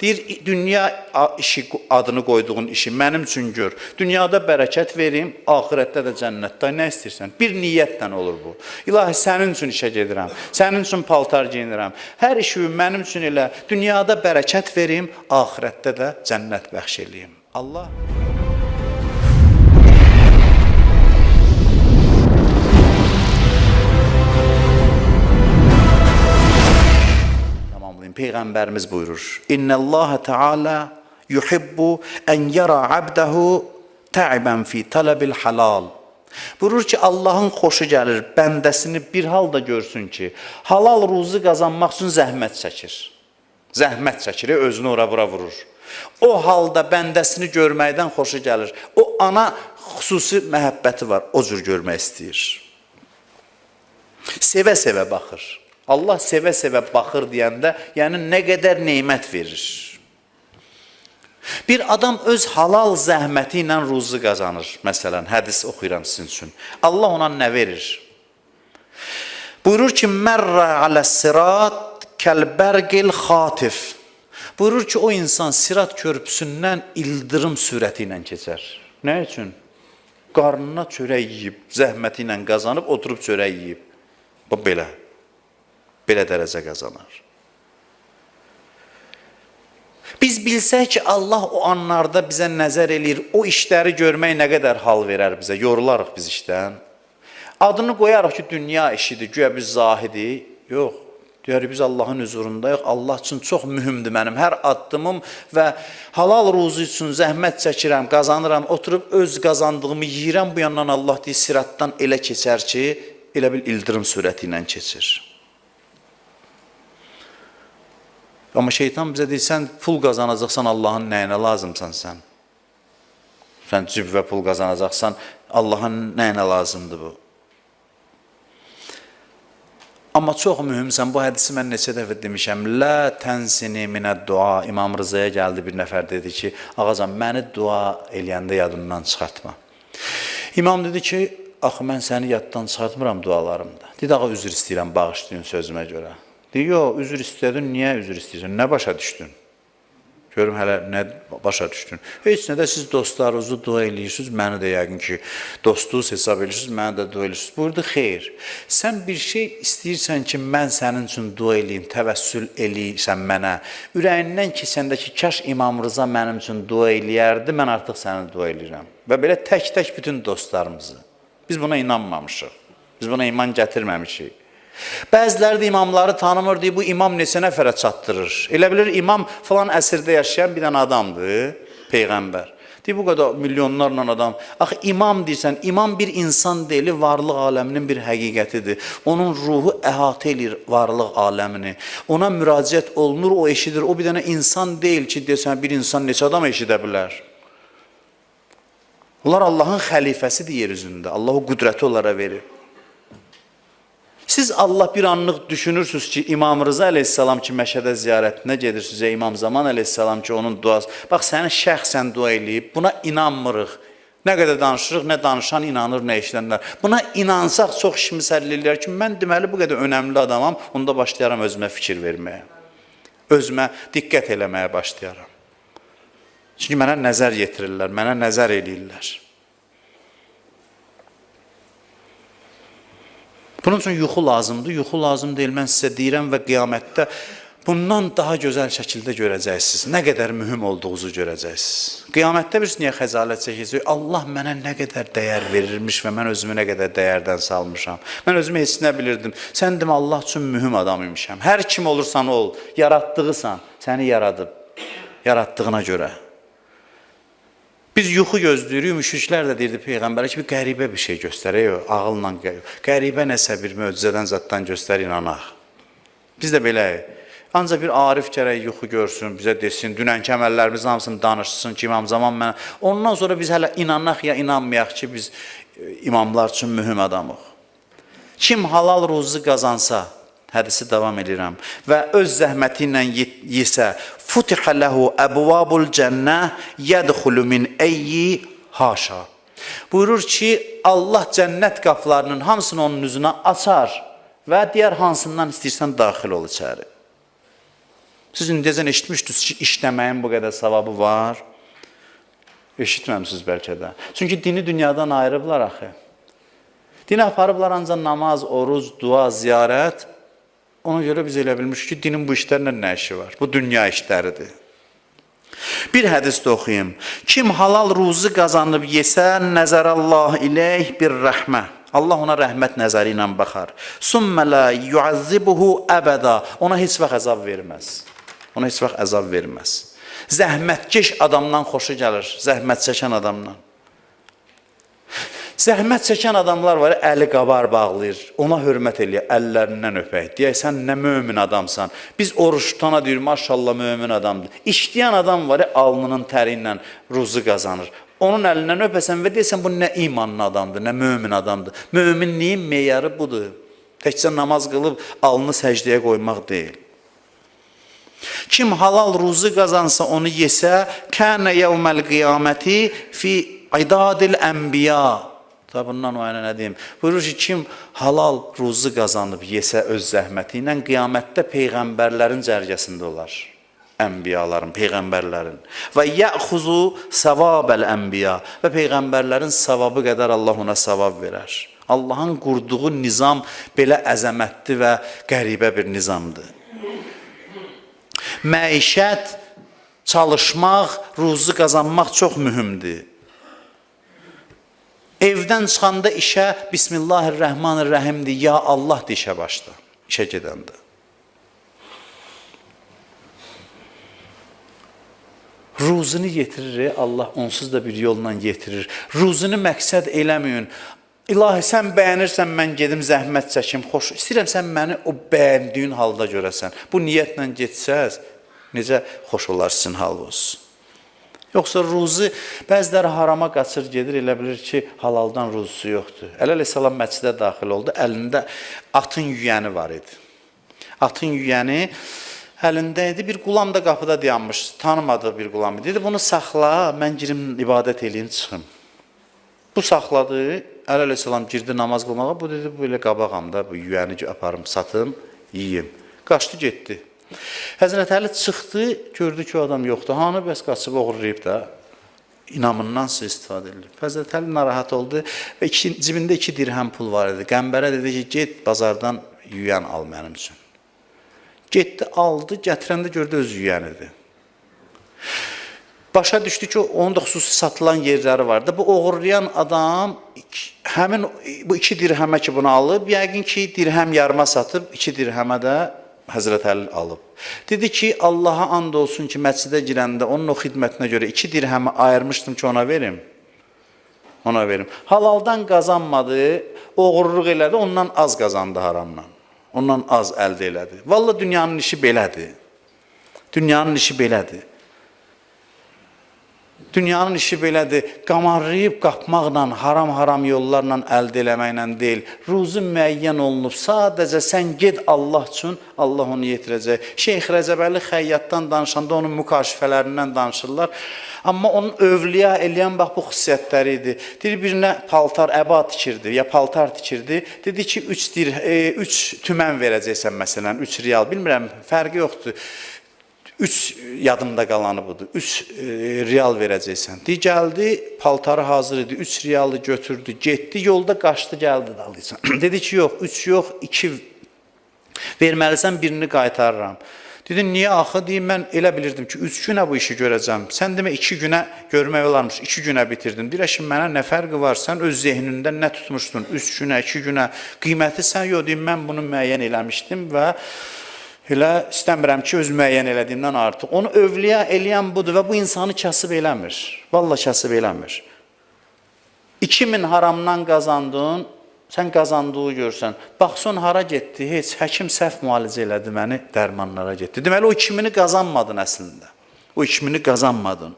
Deyir, dünya işi adını qoyduğun işi mənim üçün gör. Dünyada bərəkət verim, axirətdə də cənnətdə nə istəyirsən? Bir niyyətlə olur bu. İlahi, sənin üçün işə gedirəm, sənin üçün paltar giyinirəm. Hər işi mənim üçün elə. Dünyada bərəkət verim, axirətdə də cənnət bəxş eləyim. Allah Peyğəmbərimiz buyurur. İnnəllaha Teala yuhibbu en yara abdahu ta'iban fi talabil halal. Buyurur ki, Allahın xoşu gəlir, bəndəsini bir halda görsün ki, halal ruzu qazanmaq üçün zəhmət çəkir. Zəhmət çəkir, özünü ora-bura vurur. O halda bəndəsini görməkdən xoşu gəlir. O ana xüsusi məhəbbəti var, o cür görmək istəyir. Sevə-sevə baxır. Allah sevə-sevə baxır deyəndə, yəni nə qədər neymət verir. Bir adam öz halal zəhməti ilə ruzu qazanır. Məsələn, hədis oxuyuram sizin üçün. Allah ona nə verir? Buyurur ki, mərrə aləs-sirat kəlbərgil xatif. Buyurur ki, o insan sirat körpüsündən ildırım sürəti ilə keçər. Nə üçün? Qarnına çörək yiyib, zəhməti ilə qazanıb, oturub çörək yiyib. Bu belə. Belə dərəcə qazanır. Biz bilsək ki, Allah o anlarda bizə nəzər eləyir, o işləri görmək nə qədər hal verər bizə, yorularıq biz işdən. Adını qoyarıq ki, dünya işidir, güya biz zahidi. Yox, deyərik biz Allahın huzurundayıq, Allah üçün çox mühümdür mənim hər addımım və halal ruzu üçün zəhmət çəkirəm, qazanıram, oturub öz qazandığımı yiyirəm, bu yandan Allah deyir, siratdan elə keçər ki, elə bil ildırım sürəti ilə keçir. Amma şeytan bizə deyir, sən pul qazanacaqsan, Allahın nəyinə lazımsan sən? Sən cibvə pul qazanacaqsan, Allahın nəyinə lazımdır bu? Amma çox mühümsən, bu hədisi mən neçə dəfə demişəm. Lə tənsini minəd dua. İmam Rızaya gəldi, bir nəfər dedi ki, ağacan, məni dua eləyəndə yadından çıxartma. İmam dedi ki, axı, mən səni yaddan çıxartmıram dualarımda. Dedi, ağa, üzr istəyirəm, bağışlayın sözümə görə. Deyir, yox, üzr istədin, niyə üzr istəyirsən? Nə başa düşdün? Görüm hələ nə başa düşdün? Heç nə də siz dostlarınızı dua eləyirsiniz, məni də yəqin ki, dostluğunuz hesab eləyirsiniz, məni də dua eləyirsiniz. Burada xeyr, sən bir şey istəyirsən ki, mən sənin üçün dua eləyim, təvəssül eləyirsən mənə. Ürəyindən keçəndəki kaş İmam Rıza mənim üçün dua eləyərdi, mən artıq səni dua eləyirəm. Və belə tək-tək bütün dostlarımızı. Biz buna inanmamışıq, biz buna iman gətirməmişik. Bəziləri də imamları tanımır, deyir, bu imam neçə nəfərə çatdırır. Elə bilir, imam falan əsrdə yaşayan bir dənə adamdır, Peyğəmbər. Deyir, bu qədər milyonlarla adam. Axı, imam deyirsən, imam bir insan deyil, varlıq aləminin bir həqiqətidir. Onun ruhu əhatə edir varlıq aləmini. Ona müraciət olunur, o eşidir. O bir dənə insan deyil ki, deyirsən, bir insan neçə adam eşidə bilər. Bunlar Allahın xəlifəsidir yer üzündə. Allah o qüdrəti onlara verir. Siz Allah bir anlıq düşünürsünüz ki, İmam Rıza əleyhissalam ki, Məşədə ziyarətinə gedirsiniz, İmam Zaman əleyhissalam ki, onun duası. Bax, səni şəxsən dua eləyib, buna inanmırıq. Nə qədər danışırıq, nə danışan inanır, nə işlənlər. Buna inansaq çox işimiz həll eləyər ki, mən deməli bu qədər önəmli adamam, onda başlayaram özümə fikir verməyə. Özümə diqqət eləməyə başlayaram. Çünki mənə nəzər yetirirlər, mənə nəzər eləyirlər. Bunun üçün yuxu lazımdır, yuxu lazım deyil, mən sizə deyirəm və qiyamətdə bundan daha gözəl şəkildə görəcəksiniz. Nə qədər mühüm olduğunuzu görəcəksiniz. Qiyamətdə biz niyə xəcalət çəkəcək? Allah mənə nə qədər dəyər verirmiş və mən özümü nə qədər dəyərdən salmışam. Mən özümü heç nə bilirdim. Sən demə, Allah üçün mühüm adam imişəm. Hər kim olursan ol, yaratdığısan, səni yaradıb, yaratdığına görə. Biz yuxu gözləyirik, müşriklər də deyirdi Peyğəmbərə ki, bir qəribə bir şey göstərək, ağılla qəribə nəsə bir möcüzədən zaddan göstər, inanaq. Biz də beləyik. Ancaq bir arif gərək yuxu görsün, bizə desin, dünənki əməllərimizin hamısını danışsın ki, İmam Zaman mənə. Ondan sonra biz hələ inanaq ya inanmayaq ki, biz imamlar üçün mühüm adamıq. Kim halal ruzu qazansa, hədisi davam edirəm, və öz zəhməti ilə yesə, futihə ləhu əbvabul cənnə yədxulu min əyyi haşa. Buyurur ki, Allah cənnət qapılarının hamısını onun üzünə açar və digər hansından istəyirsən daxil ol içəri. Siz indiyəcən eşitmişdiniz ki, işləməyin bu qədər savabı var. Eşitməmişsiniz bəlkə də. Çünki dini dünyadan ayırıblar axı. Dini aparıblar ancaq namaz, oruc, dua, ziyarət. Ona görə biz elə bilmişik ki, dinin bu işlərlə nə işi var? Bu dünya işləridir. Bir hədis də oxuyayım. Kim halal ruzi qazanıb yesə, nəzərəllah iləyh bir rəhmə. Allah ona rəhmət nəzəri ilə baxar. Sümmə la yuazzibuhu əbəda. Ona heç vaxt əzab verməz. Ona heç vaxt əzab verməz. Zəhmətkeş adamdan xoşu gəlir, zəhmət çəkən adamdan. Zəhmət çəkən adamlar var, əli qabar bağlayır, ona hörmət eləyir, əllərindən öpək. Deyək, sən nə mömin adamsan. Biz oruç tutana deyir, maşallah mömin adamdır. İşləyən adam var, alnının təri ilə ruzu qazanır. Onun əlindən öpəsən və deyəsən, bu nə imanlı adamdır, nə mömin adamdır. Möminliyin meyarı budur. Təkcə namaz qılıb, alnını səcdəyə qoymaq deyil. Kim halal ruzu qazansa, onu yesə, kənə yevməl qiyaməti fi idadil ənbiya. Bundan o yana nə deyim? Buyurur ki, kim halal ruzu qazanıb yesə öz zəhməti ilə qiyamətdə peyğəmbərlərin cərgəsində olar. Ənbiyaların, peyğəmbərlərin. Və yəxuzu səvabəl ənbiya. Və peyğəmbərlərin savabı qədər Allah ona savab verər. Allahın qurduğu nizam belə əzəmətli və qəribə bir nizamdır. Məişət, çalışmaq, ruzu qazanmaq çox mühümdür. Evdən çıxanda işə Bismillahirrahmanirrahim de, ya Allah de işə başla, işə gedəndə. Ruzunu yetirir, Allah onsuz da bir yolla yetirir. Ruzunu məqsəd eləməyin. İlahi, sən bəyənirsən, mən gedim zəhmət çəkim, xoş. İstəyirəm, sən məni o bəyəndiyin halda görəsən. Bu niyyətlə getsəz, necə xoş olar sizin halınız. Yoxsa ruzu, bəziləri harama qaçır, gedir, elə bilir ki, halaldan ruzusu yoxdur. Əleyhissalam məscidə daxil oldu, əlində atın yüyəni var idi. Atın yüyəni əlində idi, bir qulam da qapıda dayanmış, tanımadığı bir qulam idi. Dedi, bunu saxla, mən girim, ibadət eləyim, çıxım. Bu saxladı, Əleyhissalam girdi namaz qılmağa, bu dedi, böyle qabağamda, bu yüyəni aparım, satım, yiyim. Qaçdı, getdi. Həzrət Əli çıxdı, gördü ki, o adam yoxdur. Hanı bəs qaçıb oğurlayıb da, inamından istifadə edilir. Həzrət Əli narahat oldu və cibində 2 dirhəm pul var idi. Qəmbərə dedi ki, get bazardan yüyən al mənim üçün. Getdi, aldı, gətirəndə gördü öz yüyənidir. Başa düşdü ki, onun da xüsusi satılan yerləri vardı. Bu oğurlayan adam həmin bu 2 dirhəmə ki bunu alıb, yəqin ki dirhəm yarıma satıb, 2 dirhəmə də Həzrət Əli alıb. Dedi ki, Allaha and olsun ki, məscidə girəndə onun o xidmətinə görə 2 dirhəmi ayırmışdım ki, ona verim. Ona verim. Halaldan qazanmadı, oğurluq elədi, ondan az qazandı haramdan. Ondan az əldə elədi. Vallahi dünyanın işi belədir. Dünyanın işi belədir. Dünyanın işi belədir, qamarlayıb qapmaqla, haram-haram yollarla əldə eləməklə deyil. Ruzu müəyyən olunub, sadəcə sən ged Allah üçün, Allah onu yetirəcək. Şeyx Rəcəbəli Xəyyatdan danışanda onun mükaşifələrindən danışırlar. Amma onun övliya eləyən bax bu xüsusiyyətləri idi. Deyir, birinə paltar, əba tikirdi, ya paltar tikirdi. Dedi ki, 3 tümən verəcəksən məsələn, 3 real, bilmirəm, fərqi yoxdur. 3 yadımda qalanı budur. 3 real verəcəksən. Gəldi, paltarı hazır idi. 3 realı götürdü, getdi, yolda qaçdı, gəldi dalıysan. Dedi ki, yox, 3 yox, 2 verməlisən, birini qaytarıram. Dedi, niyə axı? Deyim, mən elə bilirdim ki, 3 günə bu işi görəcəm. Sən demə 2 günə görmək olarmış, 2 günə bitirdin. Deyir, şimdi mənə nə fərqi var? Sən öz zehnində nə tutmuşdun? 3 günə, 2 günə qiyməti sən yox, deyim, mən bunu müəyyən eləmişdim və elə istəmirəm ki, öz müəyyən elədiyimdən artıq. Onu övliya eləyən budur və bu insanı kasıb eləmir. Vallahi kasıb eləmir. 2000 haramdan qazandın, sən qazandığı görsən. Baxson hara getdi, heç həkim səhv müalicə elədi, məni dərmanlara getdi. Deməli, o 2000-i qazanmadın əslində. O 2000-i qazanmadın.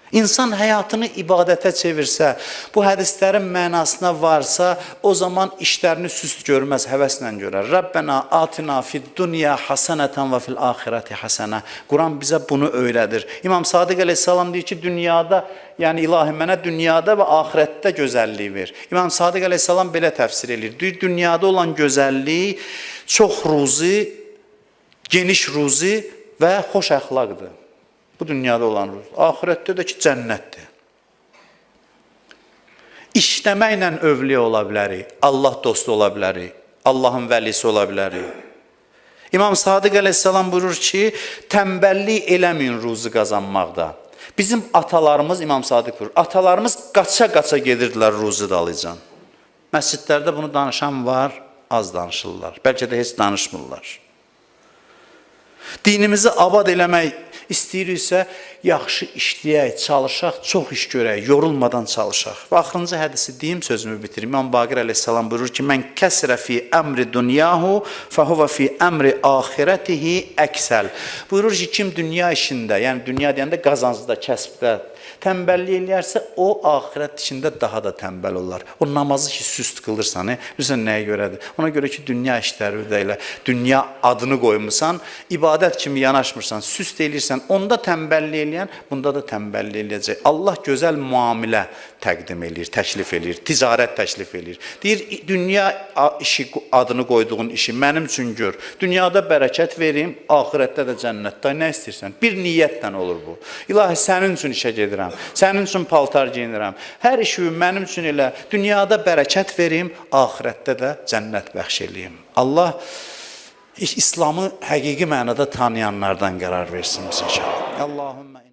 İnsan həyatını ibadətə çevirsə, bu hədislərin mənasına varsa, o zaman işlərini süst görməz, həvəslə görər. Rabbena atina fid dunya hasanatan və fil axirati hasana. Quran bizə bunu öyrədir. İmam Sadiq əleyhissalam deyir ki, dünyada, yəni ilahi mənə dünyada və axirətdə gözəlliyi ver. İmam Sadiq əleyhissalam belə təfsir edir. Deyir, dünyada olan gözəllik çox ruzi, geniş ruzi və xoş əxlaqdır. Bu dünyada olan ruzi. Axirətdə də ki, cənnətdir. İşləməklə övliya ola bilərik, Allah dostu ola bilərik, Allahın vəlisi ola bilərik. İmam Sadiq əleyhissalam buyurur ki, tənbəllik eləməyin ruzi qazanmaqda. Bizim atalarımız, İmam Sadiq buyurur, atalarımız qaça-qaça gedirdilər ruzi dalıcan. Məscidlərdə bunu danışan var, az danışırlar. Bəlkə də heç danışmırlar. Dinimizi abad eləmək istəyiriksə, yaxşı işləyək, çalışaq, çox iş görək, yorulmadan çalışaq. Və axırıncı hədisi deyim, sözümü bitirim. İmam Baqir əleyhissalam buyurur ki, mən kəsrə fi əmri dunyahu fəhuvə fi əmri ahirətihi əksəl. Buyurur ki, kim dünya işində, yəni dünya deyəndə qazancda, kəsbdə tənbəllik eləyərsə, o axirət işində daha da tənbəl olar. O namazı ki, süst qılırsan, bilirsən nəyə görədir? Ona görə ki, dünya işləri ilə, dünya adını qoymusan, ibadət kimi yanaşmırsan, süst eləyirsən, onda tənbəllik eləyən, bunda da tənbəllik eləyəcək. Allah gözəl müamilə təqdim eləyir, təklif eləyir, ticarət təklif eləyir. Deyir, dünya işi adını qoyduğun işi mənim üçün gör. Dünyada bərəkət verim, axirətdə də cənnətdə. Nə istəyirsən? Bir niyyətlə olur bu. İlahi, sənin üçün işə gedirəm. Sənin üçün paltar giyinirəm. Hər işi mənim üçün elə dünyada bərəkət verim, axirətdə də cənnət bəxş eləyim. Allah İslamı həqiqi mənada tanıyanlardan qərar versin inşallah. Allahümmə